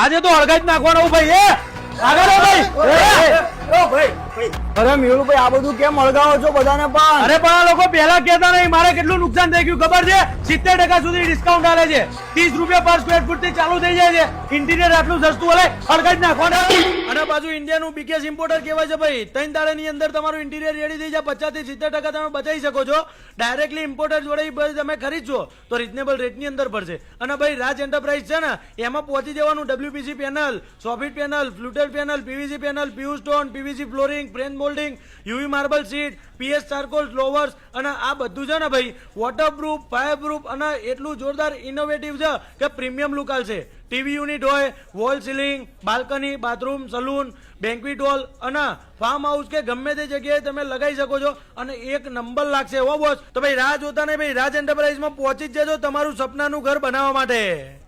આજે તો હળગાઈ જ નાખવાનો ભાઈ. આગળ ભાઈ. અરે મેહુલભાઈ આ બધું કેમ અળગાવો છો બધાને પણ? અરે પણ આ લોકો પહેલા કહેતા નહીં. મારે કેટલું નુકસાન થઈ ગયું ખબર છે? 70% સુધી ડિસ્કાઉન્ટ આલે છે. 30 રૂપિયા પર સ્ક્વેર ફૂટ થી ચાલુ થઈ જાય છે. ઇન્ટિરિયર આટલું સસ્તું હલે હળગાઈ જ નાખવાનું. અને પાછું ઇન્ડિયાનું બીકેસ ઇમ્પોર્ટર કહેવાય છે ભાઈ. 3 દાડાની અંદર તમારું ઇન્ટિરિયર રેડી થઈ જાય. 50 થી 70% તમે બચાવી શકો છો. ડાયરેક્ટલી ઇમ્પોર્ટર જોડે તમે ખરીદશો તો રિઝનેબલ રેટની અંદર પડશે. અને ભાઈ રાજ એન્ટરપ્રાઇઝ છે ને એમાં પહોંચી જવાનું. WPC panel, soffit panel, fluted panel, PVC panel, PU stone, PVC flooring, French moulding, UV marble sheet, PS charcoal louvers અને આ બધું છે ને ભાઈ વોટરપ્રૂફ, ફાયરપ્રૂફ અને એટલું જોરદાર ઇનોવેટિવ છે કે પ્રીમિયમ લુક આવશે. ટીવી યુનિટ હોય, wall ceiling, balcony, bathroom, salon, banquet hall અને ફાર્મ હાઉસ કે ગમે તે જગ્યાએ તમે લગાવી શકો છો અને એક નંબર લાગશે હો બોસ. તો ભાઈ રાહ જોતા નહીં ભાઈ, રાજ એન્ટરપ્રાઇઝમાં પહોંચી જ જજો તમારું સપનાનું ઘર બનાવવા માટે.